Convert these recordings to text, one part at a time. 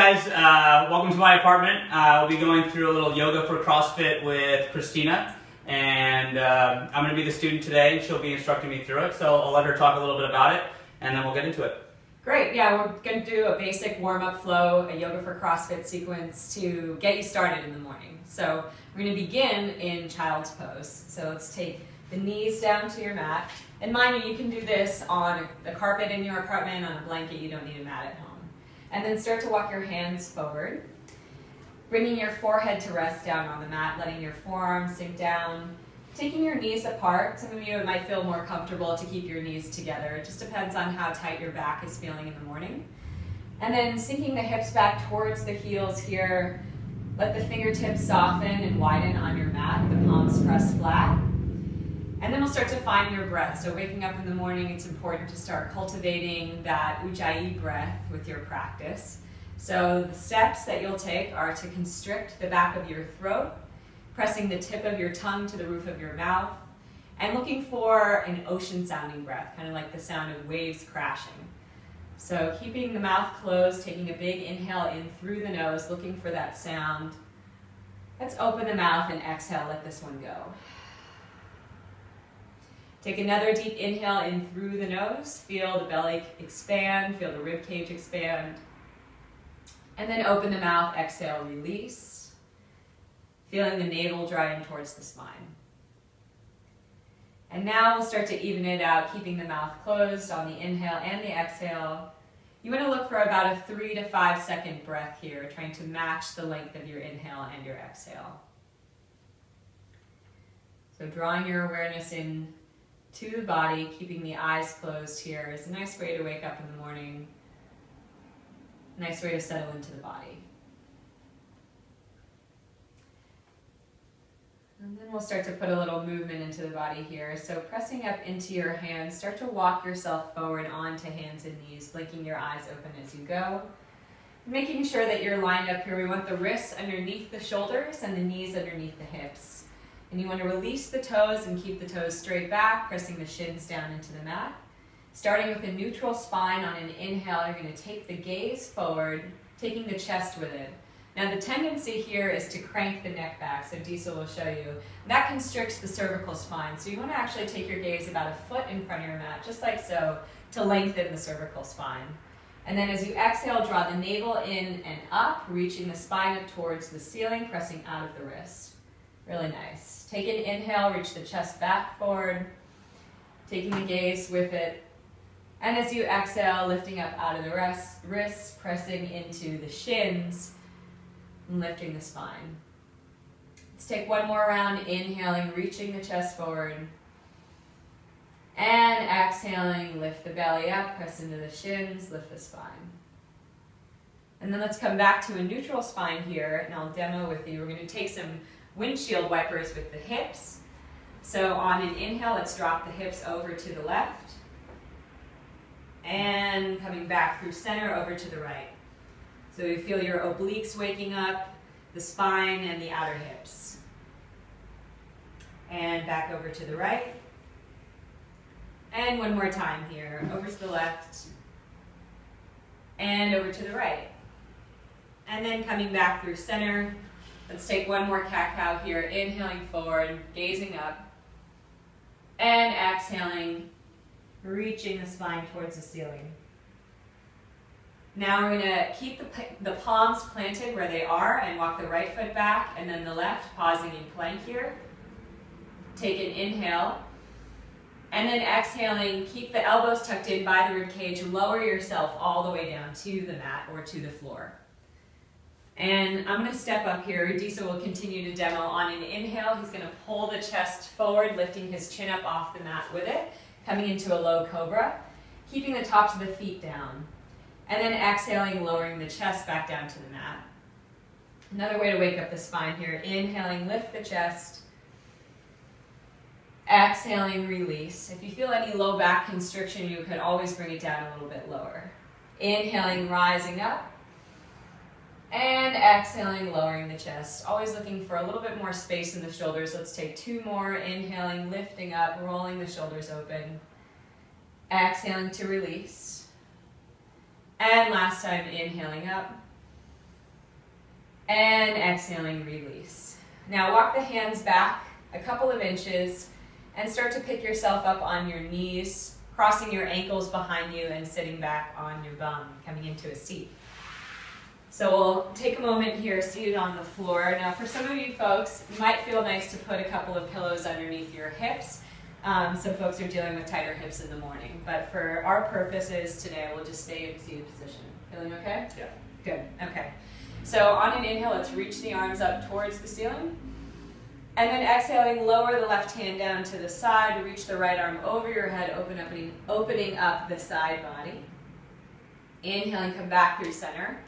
guys, welcome to my apartment. We'll be going through a little yoga for CrossFit with Christina, and I'm going to be the student today. She'll be instructing me through it, so I'll let her talk a little bit about it, and then we'll get into it. Great, yeah, we're going to do a basic warm-up flow, a yoga for CrossFit sequence to get you started in the morning. So we're going to begin in child's pose. So let's take the knees down to your mat, and mind you, you can do this on the carpet in your apartment, on a blanket. You don't need a mat at home. And then start to walk your hands forward, bringing your forehead to rest down on the mat, letting your forearms sink down, taking your knees apart. Some of you, it might feel more comfortable to keep your knees together. It just depends on how tight your back is feeling in the morning. And then sinking the hips back towards the heels here. Let the fingertips soften and widen on your mat, the palms press flat. And then we'll start to find your breath. So waking up in the morning, it's important to start cultivating that Ujjayi Breath with your practice. So the steps that you'll take are to constrict the back of your throat, pressing the tip of your tongue to the roof of your mouth, and looking for an ocean-sounding breath, kind of like the sound of waves crashing. So keeping the mouth closed, taking a big inhale in through the nose, looking for that sound. Let's open the mouth and exhale, let this one go. Take another deep inhale in through the nose. Feel the belly expand, feel the rib cage expand. And then open the mouth, exhale, release. Feeling the navel drawing towards the spine. And now we'll start to even it out, keeping the mouth closed on the inhale and the exhale. You want to look for about a 3 to 5 second breath here, trying to match the length of your inhale and your exhale. So drawing your awareness in to the body, keeping the eyes closed here is a nice way to wake up in the morning. Nice way to settle into the body. And then we'll start to put a little movement into the body here. So pressing up into your hands, start to walk yourself forward onto hands and knees, blinking your eyes open as you go. Making sure that you're lined up here. We want the wrists underneath the shoulders and the knees underneath the hips. And you want to release the toes and keep the toes straight back, pressing the shins down into the mat. Starting with a neutral spine on an inhale, you're going to take the gaze forward, taking the chest with it. Now the tendency here is to crank the neck back, so Diesel will show you. That constricts the cervical spine, so you want to actually take your gaze about a foot in front of your mat, just like so, to lengthen the cervical spine. And then as you exhale, draw the navel in and up, reaching the spine up towards the ceiling, pressing out of the wrist. Really nice. Take an inhale, reach the chest back forward, taking the gaze with it. And as you exhale, lifting up out of the wrists, pressing into the shins, and lifting the spine. Let's take one more round, inhaling, reaching the chest forward. And exhaling, lift the belly up, press into the shins, lift the spine. And then let's come back to a neutral spine here, and I'll demo with you. We're going to take some windshield wipers with the hips. So on an inhale, let's drop the hips over to the left. And coming back through center over to the right. So you feel your obliques waking up, the spine and the outer hips. And back over to the right. And one more time here, over to the left. And over to the right. And then coming back through center. Let's take one more cat-cow here, inhaling forward, gazing up, and exhaling, reaching the spine towards the ceiling. Now we're going to keep the palms planted where they are and walk the right foot back and then the left, pausing in plank here. Take an inhale, and then exhaling, keep the elbows tucked in by the rib cage, lower yourself all the way down to the mat or to the floor. And I'm going to step up here. Diesel will continue to demo on an inhale. He's going to pull the chest forward, lifting his chin up off the mat with it, coming into a low cobra, keeping the tops of the feet down. And then exhaling, lowering the chest back down to the mat. Another way to wake up the spine here. Inhaling, lift the chest. Exhaling, release. If you feel any low back constriction, you could always bring it down a little bit lower. Inhaling, rising up. And exhaling, lowering the chest. Always looking for a little bit more space in the shoulders. Let's take two more. Inhaling, lifting up, rolling the shoulders open. Exhaling to release. And last time, inhaling up. And exhaling, release. Now walk the hands back a couple of inches and start to pick yourself up on your knees, crossing your ankles behind you and sitting back on your bum, coming into a seat. So we'll take a moment here seated on the floor. Now for some of you folks, it might feel nice to put a couple of pillows underneath your hips. Some folks are dealing with tighter hips in the morning, but for our purposes today, we'll just stay in seated position. Feeling okay? Yeah. Good, okay. So on an inhale, let's reach the arms up towards the ceiling. And then exhaling, lower the left hand down to the side, reach the right arm over your head, opening up the side body. Inhaling, come back through center.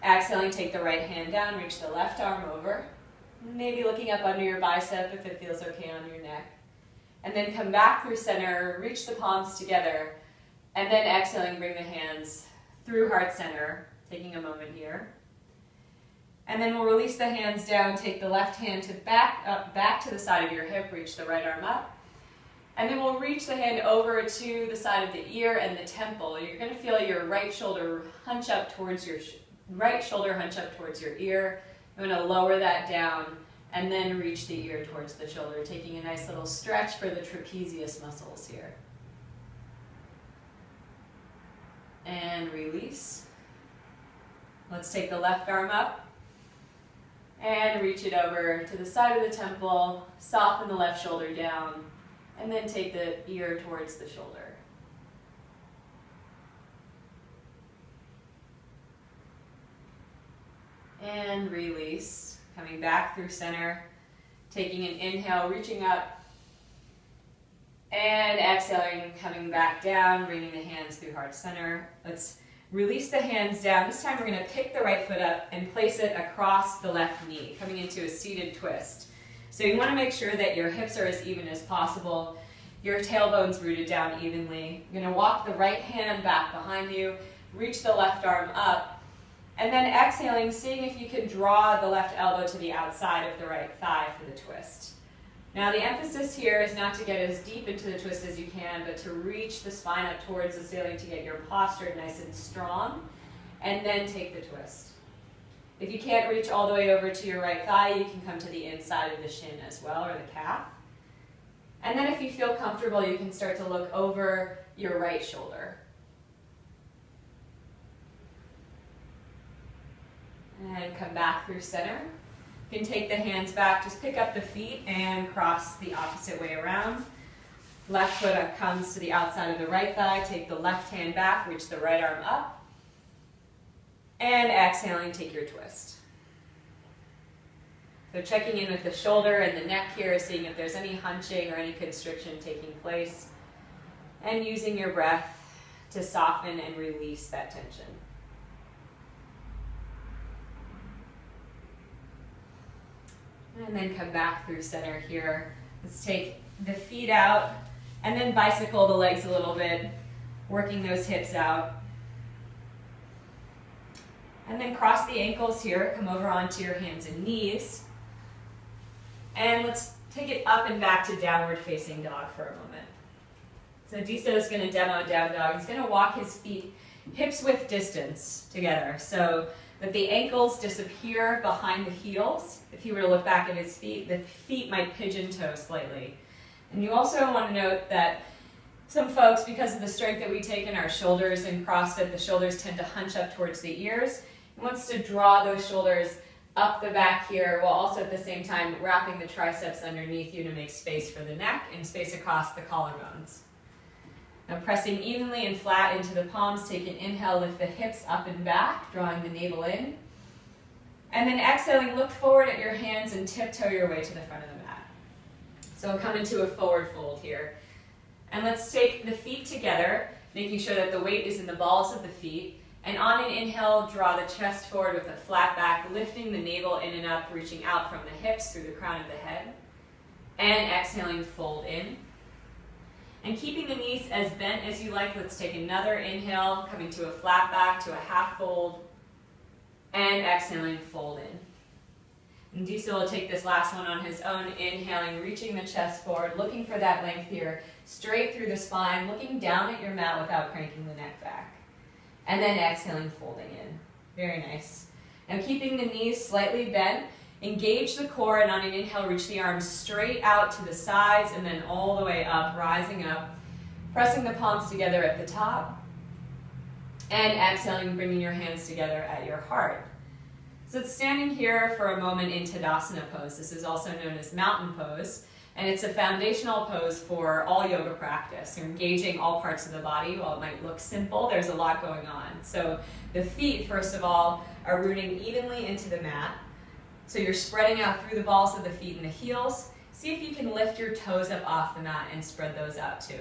Exhaling, take the right hand down, reach the left arm over. Maybe looking up under your bicep if it feels okay on your neck. And then come back through center, reach the palms together, and then exhaling, bring the hands through heart center, taking a moment here. And then we'll release the hands down, take the left hand to back to the side of your hip, reach the right arm up. And then we'll reach the hand over to the side of the ear and the temple. You're going to feel your right shoulder hunch up towards your ear. I'm going to lower that down and then reach the ear towards the shoulder, taking a nice little stretch for the trapezius muscles here. And release. Let's take the left arm up and reach it over to the side of the temple, soften the left shoulder down, and then take the ear towards the shoulder. And release. Coming back through center, taking an inhale, reaching up, and exhaling, coming back down, bringing the hands through heart center. Let's release the hands down. This time we're going to pick the right foot up and place it across the left knee, coming into a seated twist. So you want to make sure that your hips are as even as possible, your tailbone's rooted down evenly. You're going to walk the right hand back behind you, reach the left arm up, and then exhaling, seeing if you can draw the left elbow to the outside of the right thigh for the twist. Now the emphasis here is not to get as deep into the twist as you can, but to reach the spine up towards the ceiling to get your posture nice and strong, and then take the twist. If you can't reach all the way over to your right thigh, you can come to the inside of the shin as well, or the calf. And then if you feel comfortable, you can start to look over your right shoulder. And come back through center. You can take the hands back, just pick up the feet and cross the opposite way around. Left foot up comes to the outside of the right thigh, take the left hand back, reach the right arm up. And exhaling, take your twist. So checking in with the shoulder and the neck here, seeing if there's any hunching or any constriction taking place. And using your breath to soften and release that tension. And then come back through center here. Let's take the feet out and then bicycle the legs a little bit, working those hips out. And then cross the ankles here, come over onto your hands and knees. And let's take it up and back to downward facing dog for a moment. So Diso is going to demo down dog. He's going to walk his feet hips width distance together so that the ankles disappear behind the heels. If you were to look back at his feet, the feet might pigeon toe slightly. And you also want to note that some folks, because of the strength that we take in our shoulders in CrossFit, the shoulders tend to hunch up towards the ears. He wants to draw those shoulders up the back here, while also at the same time wrapping the triceps underneath you to make space for the neck and space across the collarbones. Now pressing evenly and flat into the palms, take an inhale, lift the hips up and back, drawing the navel in. And then exhaling, look forward at your hands and tiptoe your way to the front of the mat. So we'll come into a forward fold here. And let's take the feet together, making sure that the weight is in the balls of the feet. And on an inhale, draw the chest forward with a flat back, lifting the navel in and up, reaching out from the hips through the crown of the head. And exhaling, fold in. And keeping the knees as bent as you like, let's take another inhale, coming to a flat back, to a half fold, and exhaling, fold in. And Diso will take this last one on his own, inhaling, reaching the chest forward, looking for that length here, straight through the spine, looking down at your mat without cranking the neck back. And then exhaling, folding in. Very nice. Now keeping the knees slightly bent, engage the core, and on an inhale, reach the arms straight out to the sides and then all the way up, rising up, pressing the palms together at the top, and exhaling, bringing your hands together at your heart. So it's standing here for a moment in Tadasana Pose. This is also known as Mountain Pose, and it's a foundational pose for all yoga practice. You're engaging all parts of the body. While it might look simple, there's a lot going on. So the feet, first of all, are rooting evenly into the mat. So you're spreading out through the balls of the feet and the heels. See if you can lift your toes up off the mat and spread those out too.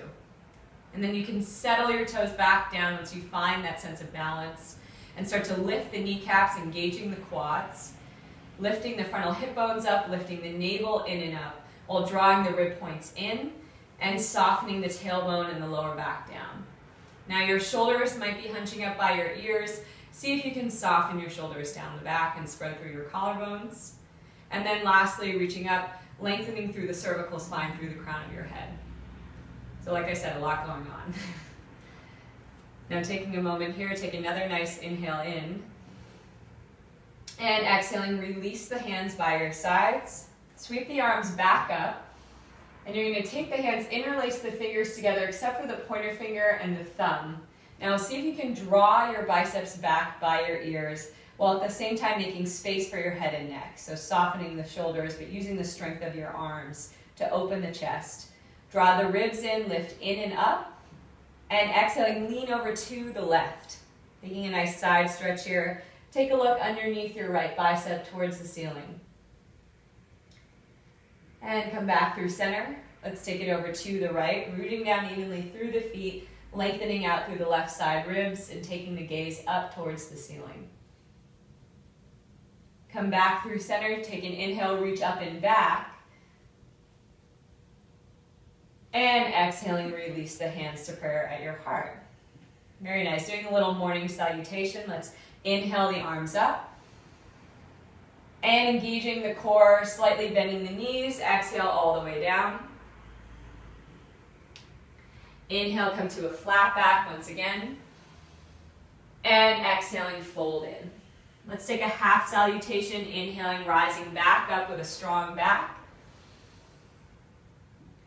And then you can settle your toes back down once you find that sense of balance and start to lift the kneecaps, engaging the quads, lifting the frontal hip bones up, lifting the navel in and up, while drawing the rib points in and softening the tailbone and the lower back down. Now your shoulders might be hunching up by your ears. See if you can soften your shoulders down the back and spread through your collarbones. And then lastly, reaching up, lengthening through the cervical spine, through the crown of your head. So like I said, a lot going on. Now taking a moment here, take another nice inhale in. And exhaling, release the hands by your sides. Sweep the arms back up. And you're going to take the hands, interlace the fingers together except for the pointer finger and the thumb. Now see if you can draw your biceps back by your ears while at the same time making space for your head and neck. So softening the shoulders but using the strength of your arms to open the chest. Draw the ribs in, lift in and up. And exhaling, lean over to the left. Taking a nice side stretch here. Take a look underneath your right bicep towards the ceiling. And come back through center. Let's take it over to the right, rooting down evenly through the feet, lengthening out through the left side ribs and taking the gaze up towards the ceiling. Come back through center, take an inhale, reach up and back. And exhaling, release the hands to prayer at your heart. Very nice. Doing a little morning salutation. Let's inhale the arms up. And engaging the core, slightly bending the knees. Exhale all the way down. Inhale, come to a flat back once again. And exhaling, fold in. Let's take a half salutation. Inhaling, rising back up with a strong back.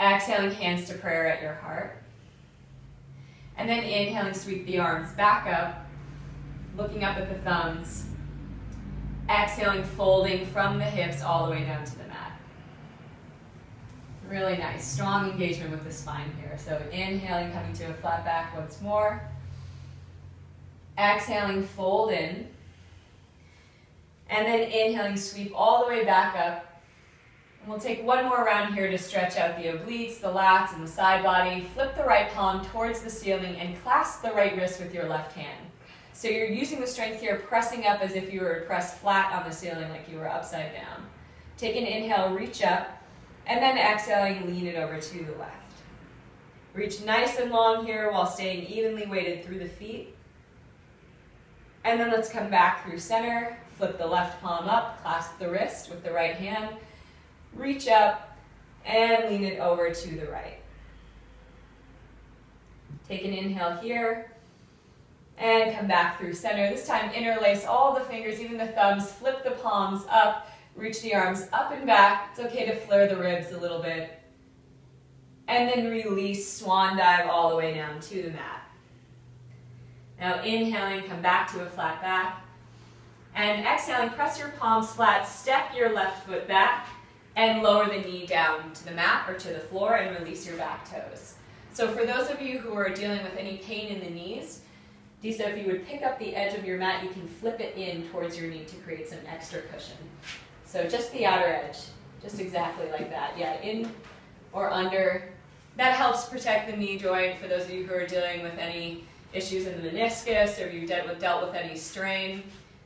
Exhaling, hands to prayer at your heart. And then inhaling, sweep the arms back up, looking up at the thumbs. Exhaling, folding from the hips all the way down to the mat. Really nice, strong engagement with the spine here. So inhaling, coming to a flat back once more. Exhaling, fold in. And then inhaling, sweep all the way back up. And we'll take one more round here to stretch out the obliques, the lats, and the side body. Flip the right palm towards the ceiling and clasp the right wrist with your left hand. So you're using the strength here, pressing up as if you were pressed flat on the ceiling like you were upside down. Take an inhale, reach up, and then exhaling, lean it over to the left. Reach nice and long here while staying evenly weighted through the feet. And then let's come back through center, flip the left palm up, clasp the wrist with the right hand, reach up, and lean it over to the right. Take an inhale here, and come back through center. This time interlace all the fingers, even the thumbs, flip the palms up, reach the arms up and back. It's okay to flare the ribs a little bit. And then release, swan dive all the way down to the mat. Now inhaling, come back to a flat back. And exhaling, press your palms flat, step your left foot back, and lower the knee down to the mat or to the floor and release your back toes. So for those of you who are dealing with any pain in the knees, Disa, if you would pick up the edge of your mat, you can flip it in towards your knee to create some extra cushion. So just the outer edge, just exactly like that. Yeah, in or under. That helps protect the knee joint for those of you who are dealing with any issues in the meniscus or you've dealt with any strain.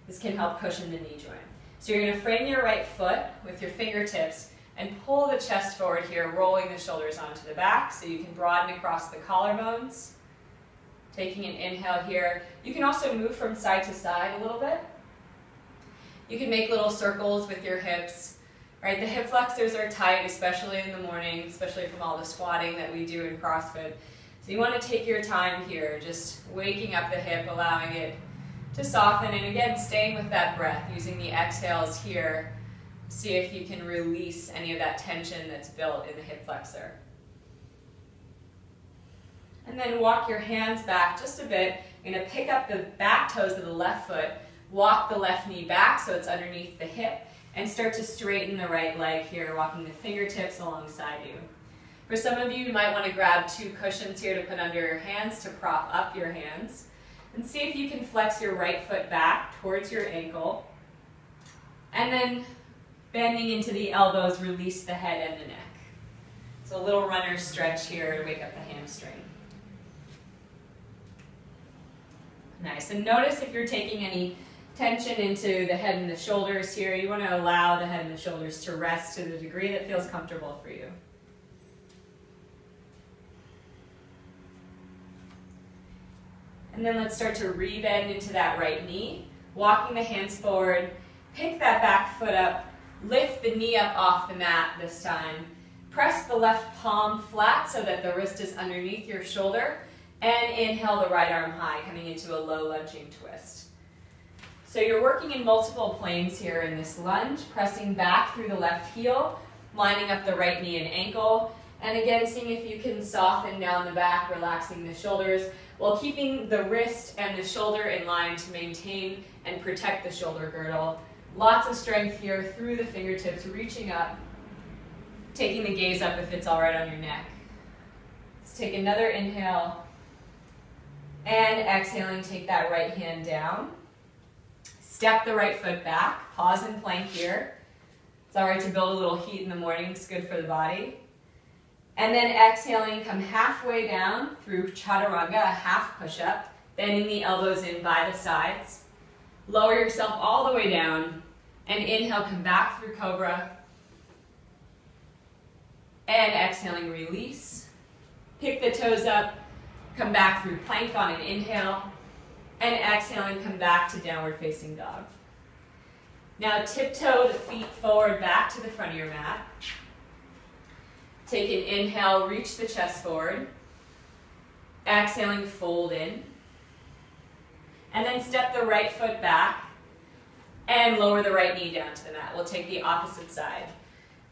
This can help cushion the knee joint. So you're going to frame your right foot with your fingertips and pull the chest forward here, rolling the shoulders onto the back so you can broaden across the collarbones. Taking an inhale here. You can also move from side to side a little bit. You can make little circles with your hips. Right? The hip flexors are tight, especially in the morning, especially from all the squatting that we do in CrossFit. So you want to take your time here, just waking up the hip, allowing it to soften. And again, staying with that breath, using the exhales here. See if you can release any of that tension that's built in the hip flexor. And then walk your hands back just a bit. You're going to pick up the back toes of the left foot, walk the left knee back so it's underneath the hip, and start to straighten the right leg here, walking the fingertips alongside you. For some of you, you might want to grab 2 cushions here to put under your hands to prop up your hands. And see if you can flex your right foot back towards your ankle. And then bending into the elbows, release the head and the neck. So a little runner stretch here to wake up the hamstring. Nice. And notice if you're taking any tension into the head and the shoulders here. You want to allow the head and the shoulders to rest to the degree that feels comfortable for you. And then let's start to re-bend into that right knee. Walking the hands forward. Pick that back foot up. Lift the knee up off the mat this time. Press the left palm flat so that the wrist is underneath your shoulder. And inhale the right arm high, coming into a low lunging twist. So you're working in multiple planes here in this lunge, pressing back through the left heel, lining up the right knee and ankle. And again, seeing if you can soften down the back, relaxing the shoulders, while keeping the wrist and the shoulder in line to maintain and protect the shoulder girdle. Lots of strength here through the fingertips, reaching up, taking the gaze up if it's all right on your neck. Let's take another inhale, and exhaling, take that right hand down. Step the right foot back, pause and plank here. It's all right to build a little heat in the morning, it's good for the body. And then exhaling, come halfway down through Chaturanga, a half push-up, bending the elbows in by the sides. Lower yourself all the way down, and inhale, come back through Cobra. And exhaling, release. Pick the toes up, come back through plank on an inhale, and exhaling, come back to downward facing dog. Now tiptoe the feet forward back to the front of your mat. Take an inhale, reach the chest forward. Exhaling, fold in. And then step the right foot back and lower the right knee down to the mat. We'll take the opposite side.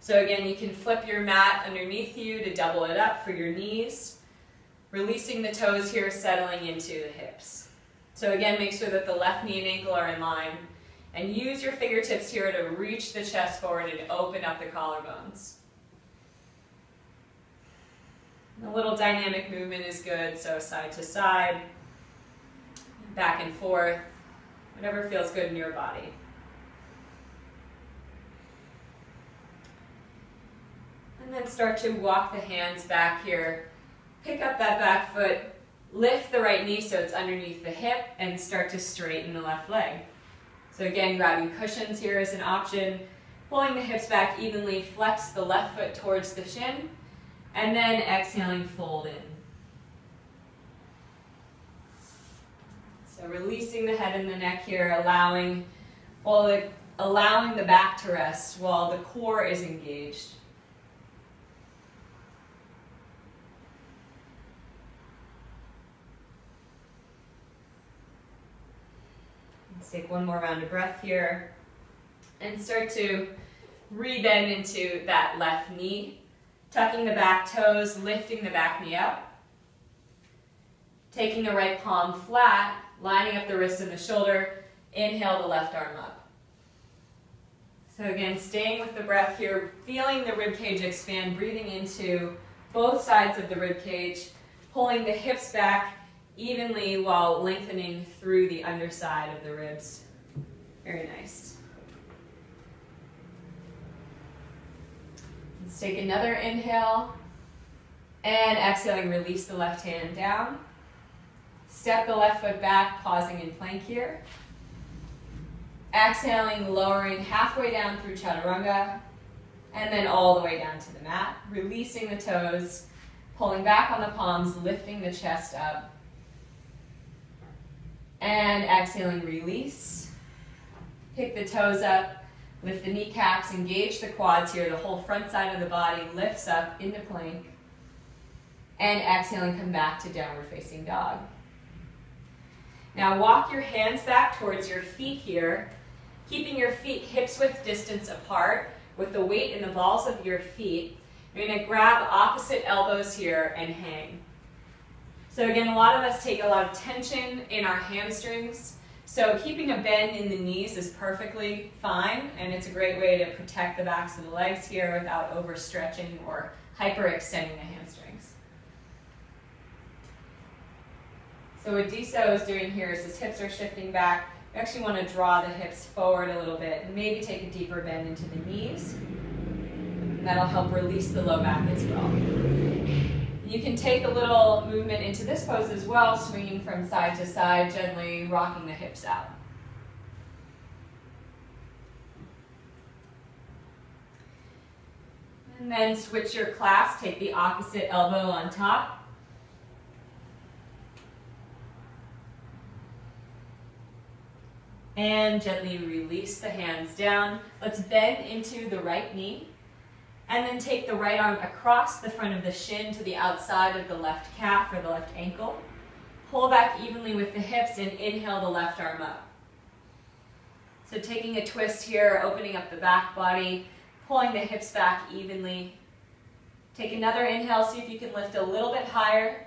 So again, you can flip your mat underneath you to double it up for your knees. Releasing the toes here, settling into the hips. So again, make sure that the left knee and ankle are in line. And use your fingertips here to reach the chest forward and open up the collarbones. A little dynamic movement is good, so side to side, back and forth, whatever feels good in your body. And then start to walk the hands back here. Pick up that back foot, lift the right knee so it's underneath the hip, and start to straighten the left leg. So again, grabbing cushions here is an option. Pulling the hips back evenly, flex the left foot towards the shin, and then exhaling, fold in. So releasing the head and the neck here, allowing the back to rest while the core is engaged. Let's take one more round of breath here and start to re-bend into that left knee. Tucking the back toes, lifting the back knee up. Taking the right palm flat, lining up the wrist and the shoulder. Inhale the left arm up. So again, staying with the breath here, feeling the rib cage expand, breathing into both sides of the rib cage, pulling the hips back evenly while lengthening through the underside of the ribs. Very nice. Let's take another inhale, and exhaling, release the left hand down. Step the left foot back, pausing in plank here. Exhaling, lowering halfway down through Chaturanga, and then all the way down to the mat. Releasing the toes, pulling back on the palms, lifting the chest up. And exhaling, release. Pick the toes up. Lift the kneecaps, engage the quads here, the whole front side of the body lifts up into plank. And exhaling, come back to downward facing dog. Now walk your hands back towards your feet here, keeping your feet hips-width distance apart with the weight in the balls of your feet. You're going to grab opposite elbows here and hang. So again, a lot of us take a lot of tension in our hamstrings. So keeping a bend in the knees is perfectly fine, and it's a great way to protect the backs of the legs here without overstretching or hyperextending the hamstrings. So what Diso is doing here is his hips are shifting back. You actually want to draw the hips forward a little bit and maybe take a deeper bend into the knees. And that'll help release the low back as well. You can take a little movement into this pose as well, swinging from side to side, gently rocking the hips out. And then switch your clasp, take the opposite elbow on top. And gently release the hands down. Let's bend into the right knee. And then take the right arm across the front of the shin to the outside of the left calf or the left ankle. Pull back evenly with the hips and inhale the left arm up. So taking a twist here, opening up the back body, pulling the hips back evenly. Take another inhale, see if you can lift a little bit higher.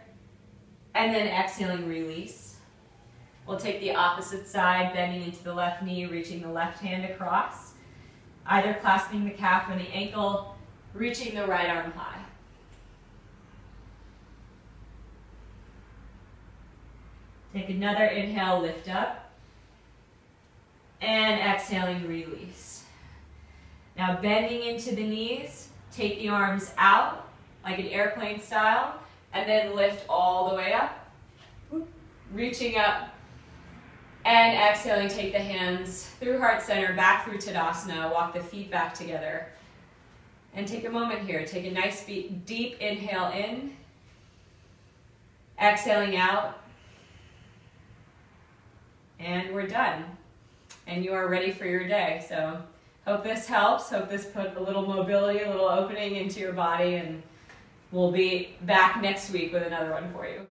And then exhaling, release. We'll take the opposite side, bending into the left knee, reaching the left hand across. Either clasping the calf or the ankle, reaching the right arm high. Take another inhale, lift up. And exhaling, release. Now bending into the knees, take the arms out like an airplane style, and then lift all the way up. Reaching up. And exhaling, take the hands through heart center, back through Tadasana, walk the feet back together. And take a moment here, take a nice deep inhale in, exhaling out, and we're done. And you are ready for your day. So hope this helps, hope this put a little mobility, a little opening into your body, and we'll be back next week with another one for you.